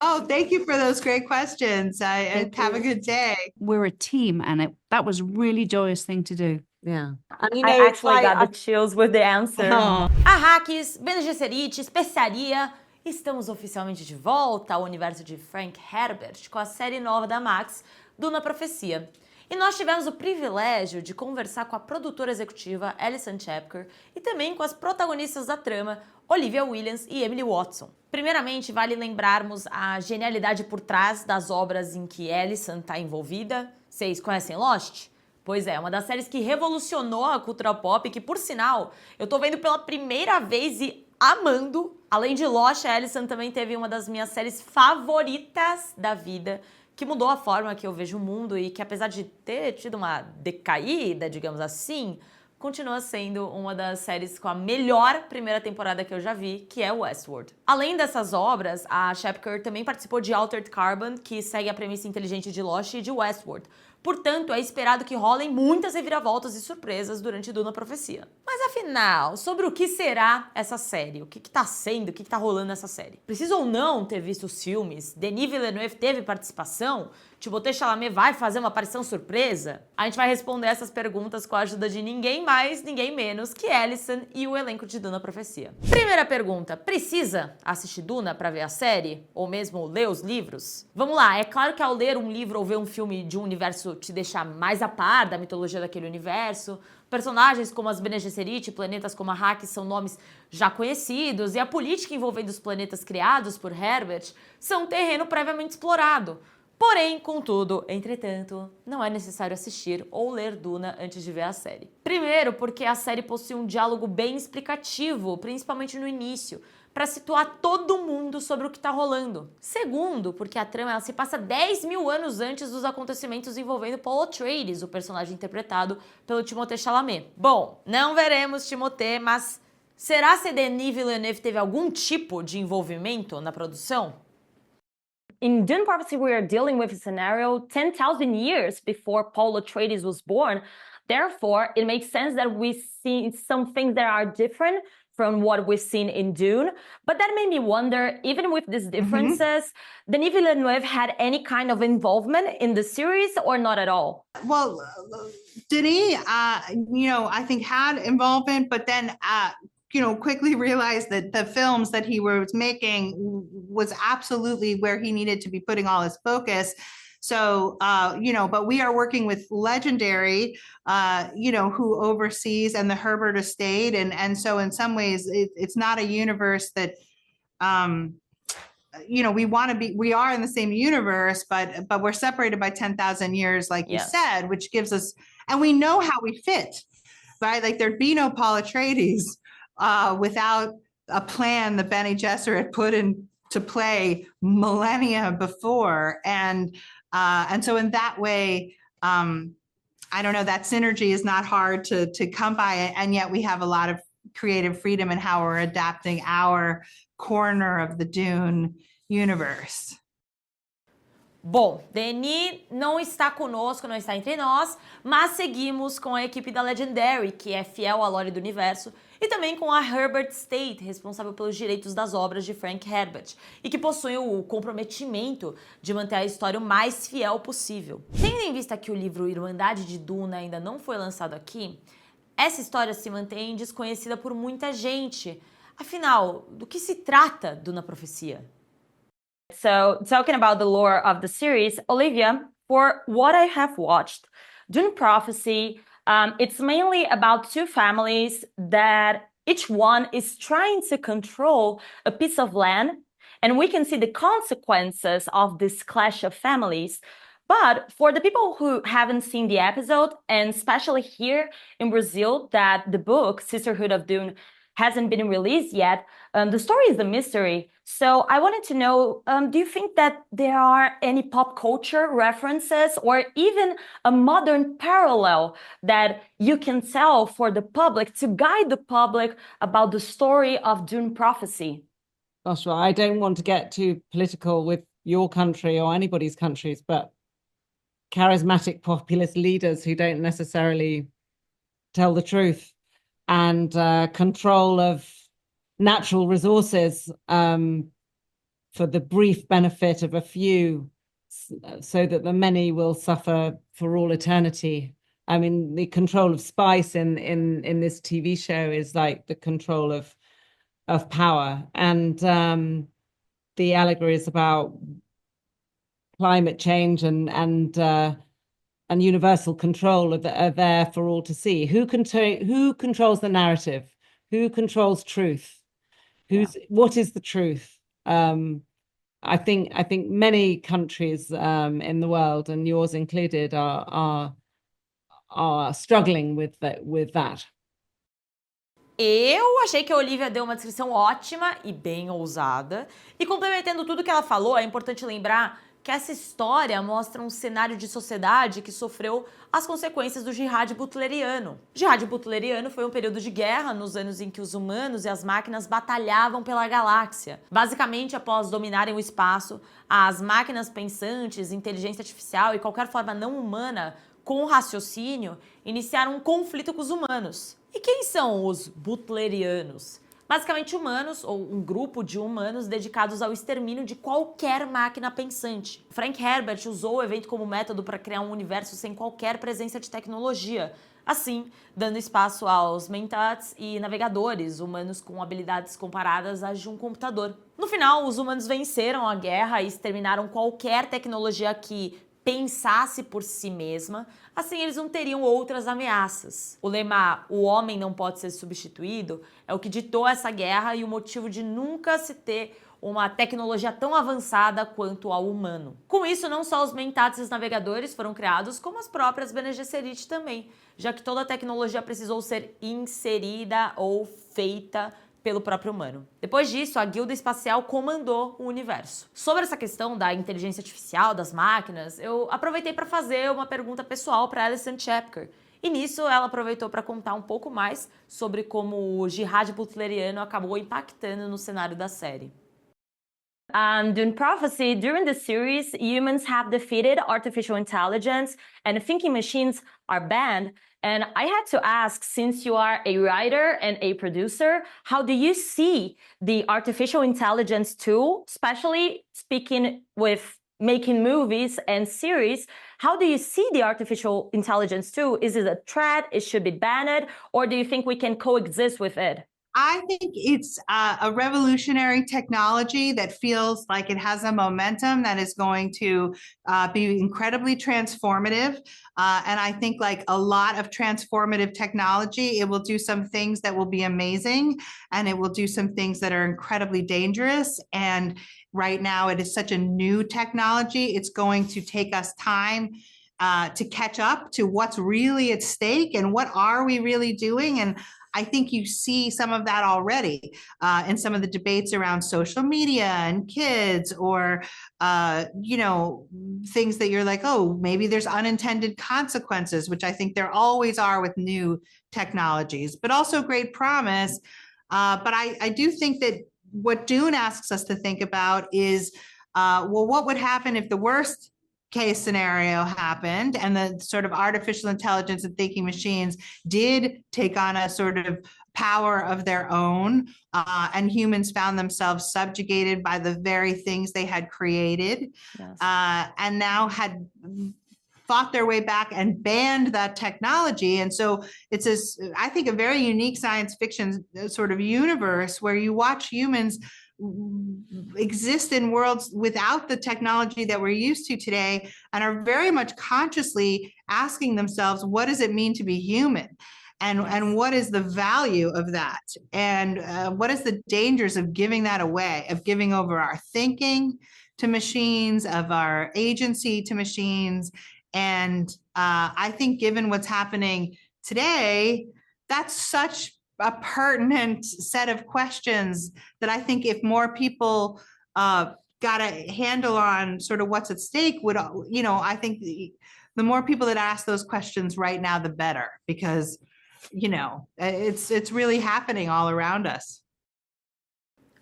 Oh, thank you for those great questions. Have a good day. We're a team, and that was a really joyous thing to do. Yeah. And I actually got the chills with the answer. Oh. Arrakis, Bene Gesserit, especiaria. Estamos oficialmente de volta ao universo de Frank Herbert com a série nova da Max, Duna Profecia. E nós tivemos o privilégio de conversar com a produtora executiva Alison Chapker e também com as protagonistas da trama, Olivia Williams e Emily Watson. Primeiramente, vale lembrarmos a genialidade por trás das obras em que Alison está envolvida. Vocês conhecem Lost? Pois é, uma das séries que revolucionou a cultura pop, que, por sinal, eu tô vendo pela primeira vez e amando. Além de Lost, a Alison também teve uma das minhas séries favoritas da vida, que mudou a forma que eu vejo o mundo e que, apesar de ter tido uma decaída, digamos assim, continua sendo uma das séries com a melhor primeira temporada que eu já vi, que é Westworld. Além dessas obras, a Shepard também participou de Altered Carbon, que segue a premissa inteligente de Lost e de Westworld. Portanto, é esperado que rolem muitas reviravoltas e surpresas durante Duna Profecia. Mas afinal, sobre o que será essa série? O que tá sendo, o que tá rolando nessa série? Preciso ou não ter visto os filmes? Denis Villeneuve teve participação? Timothée Chalamet vai fazer uma aparição surpresa? A gente vai responder essas perguntas com a ajuda de ninguém mais, ninguém menos que Alison e o elenco de Duna Profecia. Primeira pergunta, precisa assistir Duna pra ver a série? Ou mesmo ler os livros? Vamos lá, é claro que ao ler um livro ou ver um filme de um universo te deixar mais a par da mitologia daquele universo. Personagens como as Bene Gesserit e planetas como Arrakis são nomes já conhecidos e a política envolvendo os planetas criados por Herbert são um terreno previamente explorado. Porém, contudo, entretanto, não é necessário assistir ou ler Duna antes de ver a série. Primeiro, porque a série possui um diálogo bem explicativo, principalmente no início, para situar todo mundo sobre o que está rolando. Segundo, porque a trama ela se passa 10 mil anos antes dos acontecimentos envolvendo Paul Atreides, o personagem interpretado pelo Timothée Chalamet. Bom, não veremos Timothée, mas será que Denis Villeneuve teve algum tipo de envolvimento na produção? In Dune Prophecy, we are dealing with a scenario 10,000 years before Paul Atreides was born. Therefore, it makes sense that we see some things that are different from what we've seen in Dune. But that made me wonder, even with these differences, Denis Villeneuve had any kind of involvement in the series or not at all? Well, Denis, I think had involvement, but then quickly realized that the films that he was making was absolutely where he needed to be putting all his focus. So, but we are working with Legendary, who oversees, and the Herbert estate. And so in some ways, it's not a universe that, we are in the same universe, but we're separated by 10,000 years, like you said, which gives us, and we know how we fit, right? Like there'd be no Paul Atreides without a plan that Bene Gesserit put into play millennia before. And so in that way, I don't know, that synergy is not hard to come by, and yet we have a lot of creative freedom in how we're adapting our corner of the Dune universe. Bom, Denis não está conosco, não está entre nós, mas seguimos com a equipe da Legendary, que é fiel à lore do universo, e também com a Herbert Estate, responsável pelos direitos das obras de Frank Herbert, e que possui o comprometimento de manter a história o mais fiel possível. Tendo em vista que o livro Irmandade de Duna ainda não foi lançado aqui, essa história se mantém desconhecida por muita gente. Afinal, do que se trata Duna Profecia? So, talking about the lore of the series, Olivia, for what I have watched, Dune Prophecy, it's mainly about two families that each one is trying to control a piece of land, and we can see the consequences of this clash of families. But for the people who haven't seen the episode, and especially here in Brazil, that the book Sisterhood of Dune hasn't been released yet, the story is a mystery. So I wanted to know, do you think that there are any pop culture references or even a modern parallel that you can tell for the public to guide the public about the story of Dune Prophecy? Gosh, well, I don't want to get too political with your country or anybody's countries, but charismatic populist leaders who don't necessarily tell the truth, and control of natural resources for the brief benefit of a few, so that the many will suffer for all eternity. I mean, the control of spice in this TV show is like the control of power, and the allegories about climate change and universal control are there for all to see. Who controls the narrative? Who controls truth? What is the truth? I think many countries in the world, and yours included, are struggling with that. Eu achei que a Olivia deu uma descrição ótima e bem ousada. E complementando tudo que ela falou, é importante lembrar que essa história mostra um cenário de sociedade que sofreu as consequências do Jihad butleriano. O Jihad butleriano foi um período de guerra nos anos em que os humanos e as máquinas batalhavam pela galáxia. Basicamente, após dominarem o espaço, as máquinas pensantes, inteligência artificial e qualquer forma não humana com raciocínio iniciaram um conflito com os humanos. E quem são os butlerianos? Basicamente humanos, ou um grupo de humanos dedicados ao extermínio de qualquer máquina pensante. Frank Herbert usou o evento como método para criar um universo sem qualquer presença de tecnologia, assim, dando espaço aos mentats e navegadores, humanos com habilidades comparadas às de um computador. No final, os humanos venceram a guerra e exterminaram qualquer tecnologia que pensasse por si mesma, assim eles não teriam outras ameaças. O lema "o homem não pode ser substituído" é o que ditou essa guerra e o motivo de nunca se ter uma tecnologia tão avançada quanto a humano. Com isso, não só os mentats e os navegadores foram criados, como as próprias Bene Gesserit também, já que toda a tecnologia precisou ser inserida ou feita pelo próprio humano. Depois disso, a Guilda Espacial comandou o universo. Sobre essa questão da inteligência artificial, das máquinas, eu aproveitei para fazer uma pergunta pessoal para Alison Chapker. E nisso, ela aproveitou para contar um pouco mais sobre como o Jihad butleriano acabou impactando no cenário da série. Dune Prophecy, during the series, humans have defeated artificial intelligence and thinking machines are banned. And I had to ask, since you are a writer and a producer, how do you see the artificial intelligence tool, especially speaking with making movies and series? How do you see the artificial intelligence tool? Is it a threat? It should be banned? Or do you think we can coexist with it? I think it's a revolutionary technology that feels like it has a momentum that is going to be incredibly transformative. And I think, like a lot of transformative technology, it will do some things that will be amazing, and it will do some things that are incredibly dangerous. And right now, it is such a new technology. It's going to take us time to catch up to what's really at stake and what are we really doing. And I think you see some of that already in some of the debates around social media and kids, or, things that you're like, oh, maybe there's unintended consequences, which I think there always are with new technologies, but also great promise. But I do think that what Dune asks us to think about is, what would happen if the worst case scenario happened and the sort of artificial intelligence and thinking machines did take on a sort of power of their own, and humans found themselves subjugated by the very things they had created, Yes. And now had fought their way back and banned that technology. And so it's I think, a very unique science fiction sort of universe where you watch humans exist in worlds without the technology that we're used to today, and are very much consciously asking themselves, what does it mean to be human? And what is the value of that? And what is the dangers of giving that away, of giving over our thinking to machines, of our agency to machines? And I think, given what's happening today, that's such a pertinent set of questions that I think if more people got a handle on sort of what's at stake, would, I think the more people that ask those questions right now, the better, because, it's really happening all around us.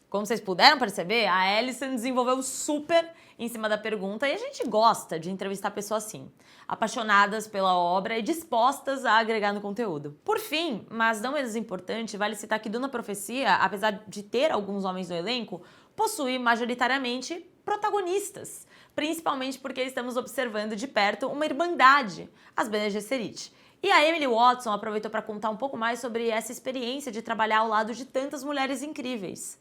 Como vocês puderam perceber, a Alison desenvolveu super em cima da pergunta, e a gente gosta de entrevistar pessoas assim, apaixonadas pela obra e dispostas a agregar no conteúdo. Por fim, mas não menos importante, vale citar que Duna Profecia, apesar de ter alguns homens no elenco, possui majoritariamente protagonistas, principalmente porque estamos observando de perto uma irmandade, as Bene Gesserit. E a Emily Watson aproveitou para contar um pouco mais sobre essa experiência de trabalhar ao lado de tantas mulheres incríveis.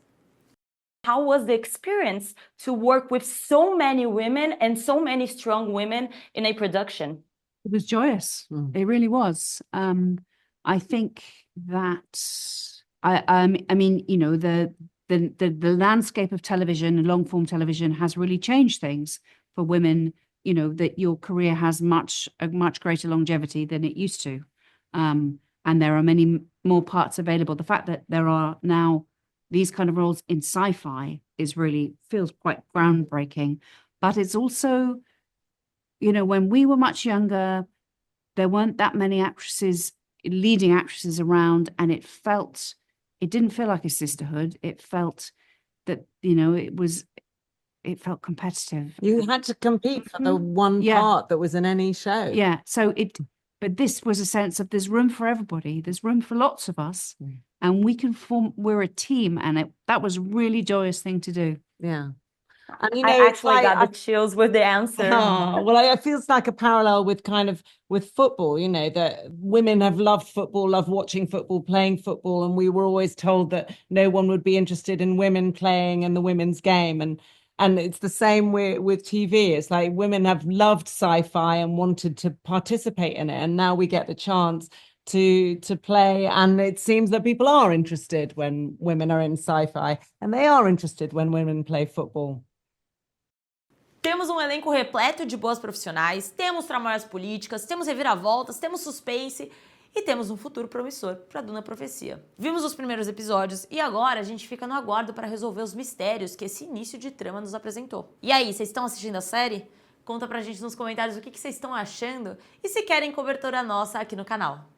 How was the experience to work with so many women and so many strong women in a production? It was joyous. It really was. I think that I mean, you know, the landscape of television and long form television has really changed things for women. You know, that your career has a much greater longevity than it used to, and there are many more parts available. The fact that there are now these kind of roles in sci-fi feels quite groundbreaking. But it's also, you know, when we were much younger, there weren't that many leading actresses around, and it didn't feel like a sisterhood. It felt that, you know, it felt competitive. You had to compete for the one part that was in any show. Yeah. But this was a sense of there's room for everybody. There's room for lots of us, and we're a team. And that was a really joyous thing to do. Yeah. And, you know, I actually got the chills with the answer. Well, it feels like a parallel with football, you know, that women have loved football, loved watching football, playing football. And we were always told that no one would be interested in women playing in the women's game. And it's the same with TV. It's like women have loved sci-fi and wanted to participate in it. And now we get the chance to play. And it seems that people are interested when women are in sci-fi. And they are interested when women play football. Temos um elenco repleto de boas profissionais, temos tramas políticas, temos reviravoltas, temos suspense e temos um futuro promissor para Duna Profecia. Vimos os primeiros episódios e agora a gente fica no aguardo para resolver os mistérios que esse início de trama nos apresentou. E aí, vocês estão assistindo a série? Conta pra gente nos comentários o que vocês estão achando e se querem cobertura nossa aqui no canal.